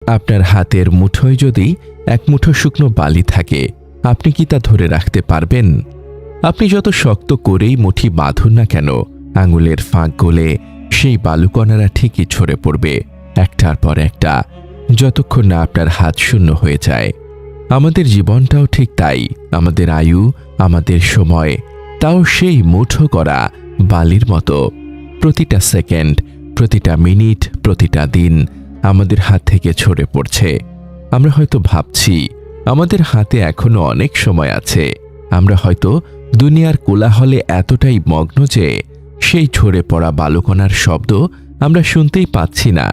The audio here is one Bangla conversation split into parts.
আপনার হাতের মুঠোয় যদি এক মুঠো শুকনো বালি থাকে, আপনি কি তা ধরে রাখতে পারবেন? আপনি যত শক্ত করেই মুঠি বাঁধুন না কেন, আঙুলের ফাঁক গলে সেই বালুকণারা ঠিকই ঝরে পড়বে একটার পর একটা, যতক্ষণ না আপনার হাত শূন্য হয়ে যায়। আমাদের জীবনটাও ঠিক তাই। আমাদের আয়ু, আমাদের সময়, তাও সেই মুঠো করা বালির মতো। প্রতিটা সেকেন্ড, প্রতিটা মিনিট, প্রতিটা দিন আমাদের হাত থেকে ঝরে পড়ছে। আমরা হয়তো ভাবছি আমাদের হাতে এখনো অনেক সময় আছে। আমরা হয়তো দুনিয়ার কোলাহলে এতটাই মগ্ন যে সেই ঝরে পড়া বালুকণার শব্দ আমরা শুনতেই পাচ্ছি না।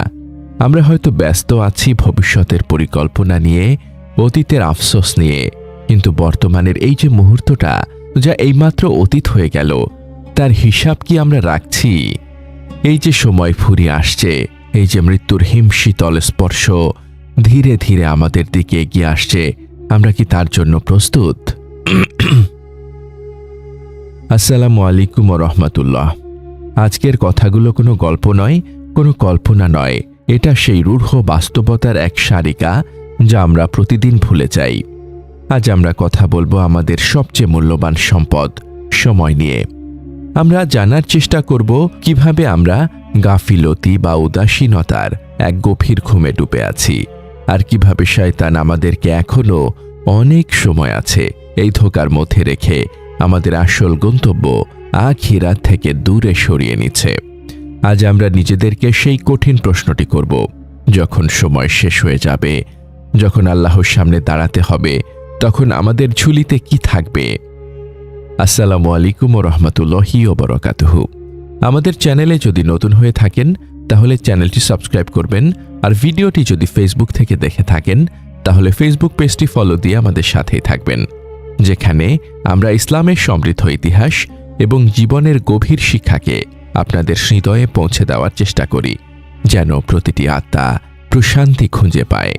আমরা হয়তো ব্যস্ত আছি ভবিষ্যতের পরিকল্পনা নিয়ে, অতীতের আফসোস নিয়ে, কিন্তু বর্তমানের এই যে মুহূর্তটা, যা এইমাত্র অতীত হয়ে গেল, তার হিসাব কি আমরা রাখছি? এই যে সময় ফুরিয়ে আসছে, এই যে মৃত্যুর হিমশীতল স্পর্শ ধীরে ধীরে আমাদের দিকে এগিয়ে আসছে, আমরা কি তার জন্য প্রস্তুত? আসসালামু আলাইকুম ওয়া রাহমাতুল্লাহ। আজকের কথাগুলো কোনো গল্প নয়, কোনো কল্পনা নয়। এটা সেই রূঢ় বাস্তবতার এক সারিকা, যা আমরা প্রতিদিন ভুলে যাই। আজ আমরা কথা বলবো আমাদের সবচেয়ে মূল্যবান সম্পদ, সময় নিয়ে। আমরা জানার চেষ্টা করব কিভাবে আমরা গাফিলতি বা উদাসীনতার এক গভীর ঘুমে ডুবে আছি, আর কিভাবে শয়তান আমাদেরকে এখনো অনেক সময় আছে এই ধোঁকার মধ্যে রেখে আমাদের আসল গন্তব্য আখিরাত থেকে দূরে সরিয়ে নিচ্ছে। আজ আমরা নিজেদেরকে সেই কঠিন প্রশ্নটি করব, যখন সময় শেষ হয়ে যাবে, যখন আল্লাহর সামনে দাঁড়াতে হবে, তখন আমাদের ঝুলিতে কি থাকবে? আসসালামু আলাইকুম ওয়া রাহমাতুল্লাহি ওয়া বারাকাতুহু। আমাদের চ্যানেলে যদি নতুন হয়ে থাকেন তাহলে চ্যানেলটি সাবস্ক্রাইব করবেন, আর ভিডিওটি যদি ফেসবুক থেকে দেখে থাকেন তাহলে ফেসবুক পেজটি ফলো দিয়ে আমাদের সাথেই থাকবেন, যেখানে আমরা ইসলামের সমৃদ্ধ ইতিহাস এবং জীবনের গভীর শিক্ষাকে আপনাদের হৃদয়ে পৌঁছে দেওয়ার চেষ্টা করি, যেন প্রতিটি আত্মা প্রশান্তি খুঁজে পায়।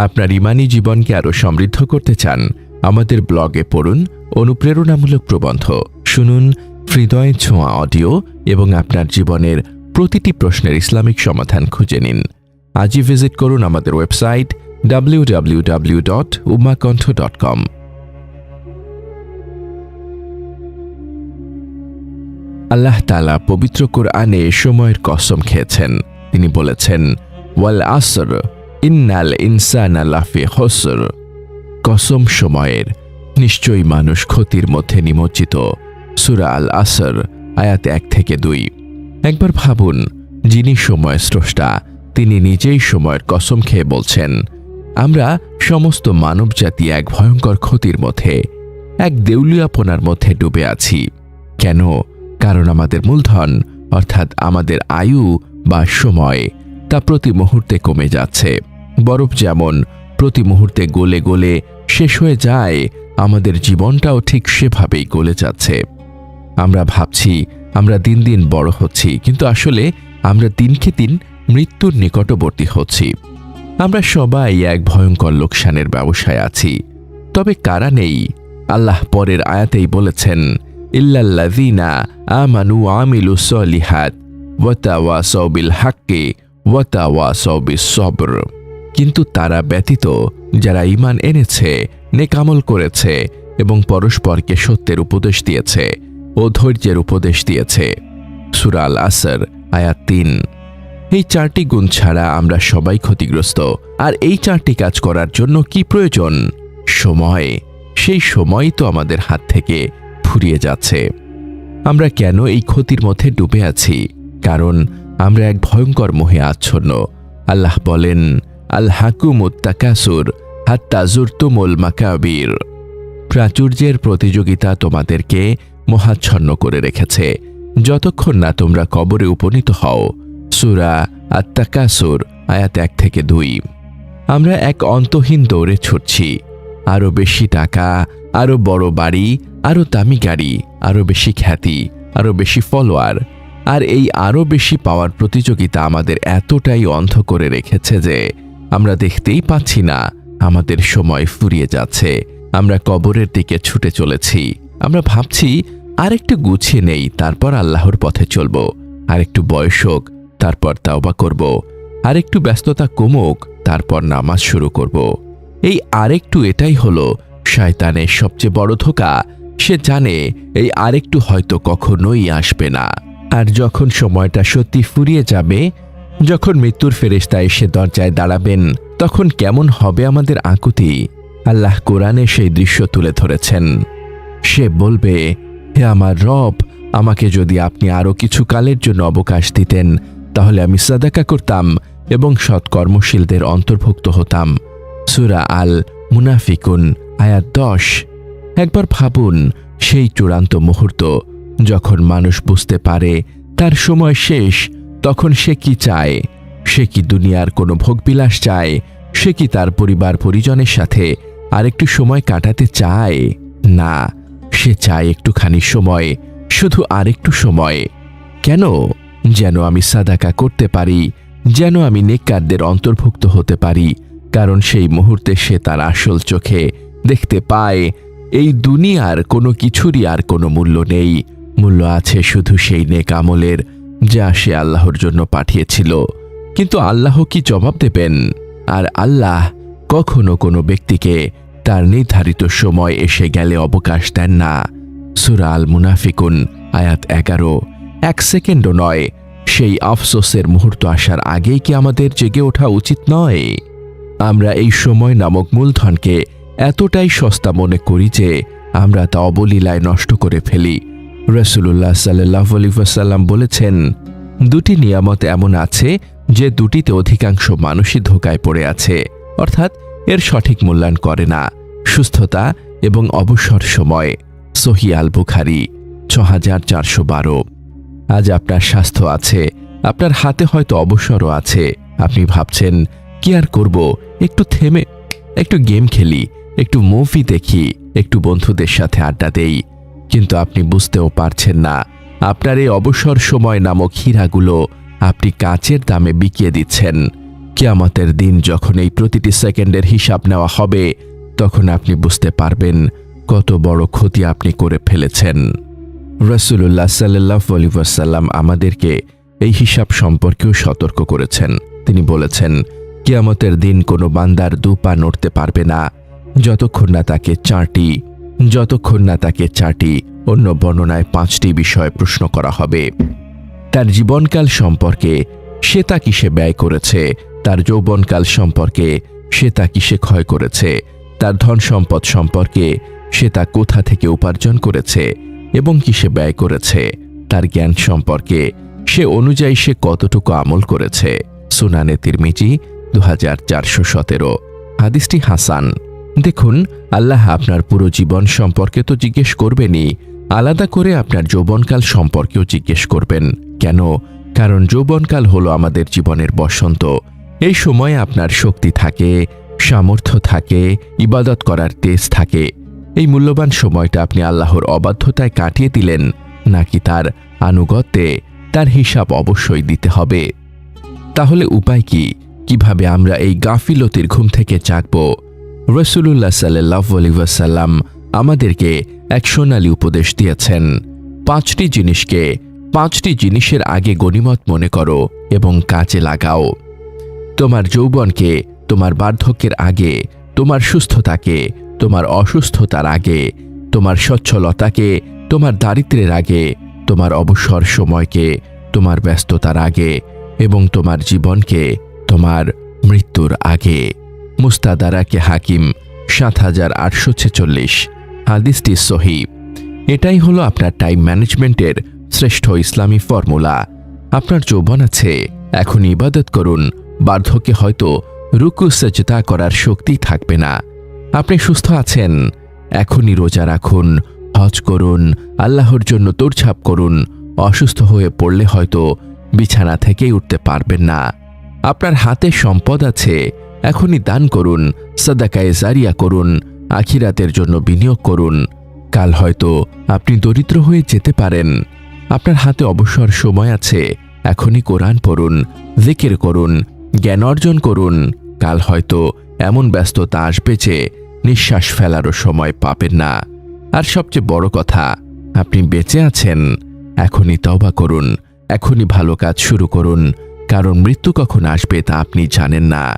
আপনার ঈমানি জীবনকে আরও সমৃদ্ধ করতে চান? আমাদের ব্লগে পড়ুন অনুপ্রেরণামূলক প্রবন্ধ, শুনুন হৃদয় ছোঁয়া অডিও এবং আপনার জীবনের প্রতিটি প্রশ্নের ইসলামিক সমাধান খুঁজে নিন। আজই ভিজিট করুন আমাদের ওয়েবসাইট www.ummahkantha.com। আল্লাহ তাআলা পবিত্র কোরআনে সময়ের কসম খেয়েছেন। তিনি বলেছেন, ওয়াল আসর ইন্নাল ইনসানা লাফি খুসর। কসম সময়ের, নিশ্চয়ই মানুষ ক্ষতির মধ্যে নিমজ্জিত। সূরা আল আসর আয়াত 1 থেকে 2। একবার ভাবুন, যিনি সময়ের স্রষ্টা, তিনি নিজেই সময়ের কসম খেয়ে বলছেন, আমরা সমস্ত মানবজাতি এক ভয়ঙ্কর ক্ষতির মধ্যে, এক দেউলিয়াপনার মধ্যে ডুবে আছি। কেন? কারণ আমাদের মূলধন, অর্থাৎ আমাদের আয়ু বা সময়, তা প্রতি মুহূর্তে কমে যাচ্ছে। বরফ যেমন প্রতি মুহূর্তে গলে গলে শেষ হয়ে যায়, আমাদের জীবনটাও ঠিক সেভাবেই গলে যাচ্ছে। আমরা ভাবছি আমরা দিন দিন বড় হচ্ছি, কিন্তু আসলে আমরা দিনকে দিন মৃত্যুর নিকটবর্তী হচ্ছি। আমরা সবাই এক ভয়ঙ্কর লোকসানের ব্যবসায় আছি। তবে কারা নেই? আল্লাহ পরের আয়াতেই বলেছেন, ইল্লাল্লাযীনা আমানু ওয়া আমিলুস সলিহাত ওয়া তাওয়াসাউ বিল হাক্কি ওয়া তাওয়াসাউ বিস সবর। কিন্তু তারা ব্যতীত যারা ঈমান এনেছে, নেক আমল করেছে এবং পরস্পরকে সত্যের উপদেশ দিয়েছে ও ধৈর্যের উপদেশ দিয়েছে। সূরা আল আসর আয়াত 3। এই 4টি গুণ ছাড়া আমরা সবাই ক্ষতিগ্রস্ত। আর এই 4টি কাজ করার জন্য কি প্রয়োজন? সময়। সেই সময় তো আমাদের হাত থেকে ফুরিয়ে যাচ্ছে। আমরা কেন এই ক্ষতির মধ্যে ডুবে আছি? কারণ আমরা এক ভয়ঙ্কর মোহে আচ্ছন্ন। আল্লাহ বলেন, আল হাকুমুত তাকাসুর হাত্তা জুরতুমুল মাকাবির। প্রাচুর্যের প্রতিযোগিতা তোমাদেরকে মোহাচ্ছন্ন করে রেখেছে, যতক্ষণ না তোমরা কবরে উপনীত হও। সূরা আত-তাকাসুর আয়াত 1 থেকে 2। আমরা এক অন্তহীন দৌড়ে ছুটছি। আরও বেশি টাকা, আরও বড় বাড়ি, আরও দামি গাড়ি, আরও বেশি খ্যাতি, আরও বেশি ফলোয়ার। আর এই আরও বেশি পাওয়ার প্রতিযোগিতা আমাদের এতটাই অন্ধ করে রেখেছে যে আমরা দেখতেই পাচ্ছি না আমাদের সময় ফুরিয়ে যাচ্ছে। আমরা কবরের দিকে ছুটে চলেছি। আমরা ভাবছি আরেকটু গুছিয়ে নেই, তারপর আল্লাহর পথে চলব। আরেকটু বয়স হোক, তারপর তাওবা করব। আর একটু ব্যস্ততা কমুক, তারপর নামাজ শুরু করব। এই আরেকটু এটাই হলো শয়তানের সবচেয়ে বড় ধোঁকা। সে জানে এই আরেকটু হয়তো কখনোই আসবে না। আর যখন সময়টা সত্যি ফুরিয়ে যাবে, যখন মৃত্যুর ফেরেশতা এসে দরজায় দাঁড়াবেন, তখন কেমন হবে আমাদের আকুতি। আল্লাহ কোরআনে সেই দৃশ্য তুলে ধরেছেন। সে বলবে, হে আমার রব, আমাকে যদি আপনি আরও কিছু কালের জন্য অবকাশ দিতেন, তাহলে আমি সাদাকা করতাম এবং সৎকর্মশীলদের অন্তর্ভুক্ত হতাম। সূরা আল মুনাফিকুন আয়াত 10। একবার ভাবুন, সেই চূড়ান্ত মুহূর্ত যখন মানুষ বুঝতে পারে তার সময় শেষ, তখন সে কি চায়? সে কি দুনিয়ার কোনো ভোগবিলাস চায়? সে কি তার পরিবার পরিজনের সাথে আরেকটু সময় কাটাতে চায়? না, সে চায় একটুখানি সময়, শুধু আরেকটু সময়। কেন? যেন আমি সাদাকা করতে পারি, যেন আমি নেককারদের অন্তর্ভুক্ত হতে পারি। কারণ সেই মুহূর্তে সে তার আসল চোখে দেখতে পায় এই দুনিয়ার কোনো কিছুরই আর কোনো মূল্য নেই। মূল্য আছে শুধু সেই নেক আমলের যা সে আল্লাহর জন্য পাঠিয়েছিল। কিন্তু আল্লাহ কি জবাব দেবেন? আর আল্লাহ কখনো কোনো ব্যক্তিকে তার নির্ধারিত সময় এসে গেলে অবকাশ দেন না। সূরা আল মুনাফিকুন আয়াত 11। 1 সেকেন্ডও নয়। সেই আফসোসের মুহূর্ত আসার আগেই কি আমাদের জেগে ওঠা উচিত নয়? আমরা এই সময় নামক মূলধনকে এতটাই সস্তা মনে করি যে আমরা তা অবলীলায় নষ্ট করে ফেলি। রাসূলুল্লাহ সাল্লাল্লাহু আলাইহি ওয়াসাল্লাম বলেছেন, দুটি নিয়ামত এমন আছে যে দুটিতে অধিকাংশ মানুষই ধোঁকায় পড়ে আছে, অর্থাৎ এর সঠিক মূল্যায়ন করে না। সুস্থতা এবং অবসর সময়। সহিহ আল বুখারী 6412। আজ আপনার স্বাস্থ্য আছে, আপনার হাতে হয়তো অবসরও আছে। আপনি ভাবছেন, কি আর করব, একটু থেমে একটু গেম খেলি, একটু মুভি দেখি, একটু বন্ধুদের সাথে আড্ডা দেই। কিন্তু আপনি বুঝতেও পারছেন না, আপনার এই অবসর সময় নামক হীরাগুলো আপনি কাচের দামে বিকিয়ে দিচ্ছেন। কিয়ামতের দিন যখন এই প্রতিটি সেকেন্ডের হিসাব নেওয়া হবে, তখন আপনি বুঝতে পারবেন কত বড় ক্ষতি আপনি করে ফেলেছেন। রাসূলুল্লাহ সাল্লাল্লাহু আলাইহি ওয়াসাল্লাম আমাদেরকে এই হিসাব সম্পর্কেও সতর্ক করেছেন। তিনি বলেছেন, কিয়ামতের দিন কোনো বান্দার দুপা নড়তে পারবে না যতক্ষণ না তাকে চারটি, অন্য বর্ণনায় 5টি বিষয় প্রশ্ন করা হবে। তার জীবনকাল সম্পর্কে সে তা কিসে ব্যয় করেছে, তার যৌবনকাল সম্পর্কে সে তা কিসে ক্ষয় করেছে, তার ধন সম্পদ সম্পর্কে সে তা কোথা থেকে উপার্জন করেছে এবং কিসে ব্যয় করেছে, তার জ্ঞান সম্পর্কে সে অনুযায়ী সে কতটুকু আমল করেছে। সুনানে তিরমিজি 2417। হাদিসটি হাসান। দেখুন, আল্লাহ আপনার পুরো জীবন সম্পর্কে তো জিজ্ঞেস করবেনই, আলাদা করে আপনার যৌবনকাল সম্পর্কেও জিজ্ঞেস করবেন। কেন? কারণ যৌবনকাল হলো আমাদের জীবনের বসন্ত। এই সময়ে আপনার শক্তি থাকে, সামর্থ্য থাকে, ইবাদত করার তেজ থাকে। এই মূল্যবান সময়টা আপনি আল্লাহর অবাধ্যতায় কাটিয়ে দিলেন নাকি তার আনুগত্যে, তার হিসাব অবশ্যই দিতে হবে। তাহলে উপায় কি? কিভাবে আমরা এই গাফিলতির ঘুম থেকে জাগব? রাসূলুল্লাহ সাল্লাল্লাহু আলাইহি ওয়াসাল্লাম আমাদেরকে এক সোনালী উপদেশ দিয়েছেন। 5টি জিনিসের আগে গনিমত মনে করো এবং কাজে লাগাও। তোমার যৌবনকে তোমার বার্ধক্যের আগে, তোমার সুস্থতাকে তোমার অসুস্থতার আগে, তোমার সচ্ছলতাকে তোমার দারিদ্র্যের আগে, তোমার অবসর সময়কে তোমার ব্যস্ততার আগে এবং তোমার জীবনকে তোমার মৃত্যুর আগে। মুস্তাদরাকে হাকিম 7846। হাদিসটি সহিহ। এটাই হলো আপনার টাইম ম্যানেজমেন্টের শ্রেষ্ঠ ইসলামী ফর্মুলা। আপনার যৌবন আছে, এখন ইবাদত করুন। বার্ধক্যে হয়তো রুকু সেজদা করার শক্তি থাকবে না। আপনি সুস্থ আছেন, এখনই রোজা রাখুন, হজ করুন, আল্লাহর জন্য দৌড়ঝাঁপ করুন। অসুস্থ হয়ে পড়লে হয়তো বিছানা থেকেই উঠতে পারবেন না। আপনার হাতে সম্পদ আছে, এখনই দান করুন, সাদাকায়ে জারিয়া করুন, আখিরাতের জন্য বিনিয়োগ করুন। কাল হয়তো আপনি দরিদ্র হয়ে যেতে পারেন। আপনার হাতে অবসর সময় আছে, এখনই কোরআন পড়ুন, জিকির করুন, জ্ঞান অর্জন করুন। কাল হয়তো এমন ব্যস্ততা আসবে যে নিঃশ্বাস ফেলারও সময় পাবেন না। আর সবচেয়ে বড় কথা, আপনি বেঁচে আছেন, এখনই তওবা করুন, এখনই ভালো কাজ শুরু করুন। কারণ মৃত্যু কখন আসবে তা আপনি জানেন না।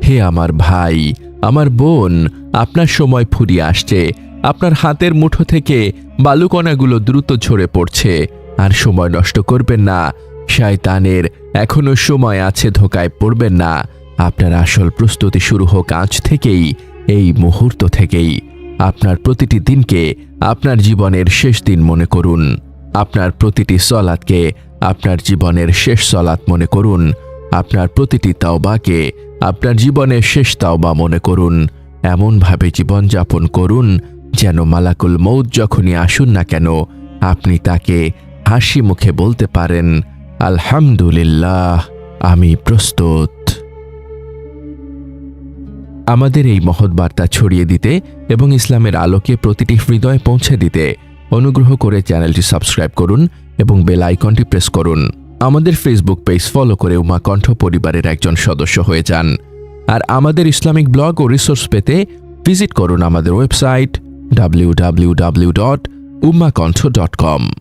হে আমার ভাই, আমার বোন, আপনার সময় ফুরিয়ে আসছে। আপনার হাতের মুঠো থেকে বালুকণাগুলো দ্রুত ঝরে পড়ছে। আর সময় নষ্ট করবেন না। শয়তানের এখনো সময় আছে, ধোকায় পড়বেন না। আপনার আসল প্রস্তুতি শুরু হোক আজ থেকেই, এই মুহূর্ত থেকেই। আপনার প্রতিটি দিনকে আপনার জীবনের শেষ দিন মনে করুন। আপনার প্রতিটি সলাতকে আপনার জীবনের শেষ সলাত মনে করুন। আপনার প্রতিটি তাওবাকে আপনার জীবনের শেষ তাওবা মনে করুন। এমনভাবে জীবনযাপন করুন যেন মালাকুল মউত যখনই আসুন না কেন আপনি তাকে হাসি মুখে বলতে পারেন, আলহামদুলিল্লাহ, আমি প্রস্তুত। আমাদের এই মহৎ বার্তা ছড়িয়ে দিতে এবং ইসলামের আলোকে প্রতিটি হৃদয়ে পৌঁছে দিতে অনুগ্রহ করে চ্যানেলটি সাবস্ক্রাইব করুন এবং বেল আইকনটি প্রেস করুন। আমাদের ফেসবুক পেজ ফলো করে উম্মাহ কণ্ঠ পরিবারের একজন সদস্য হয়ে যান। আর আমাদের ইসলামিক ব্লগ ও রিসোর্স পেতে ভিজিট করুন আমাদের ওয়েবসাইট www.ummahkontho.com।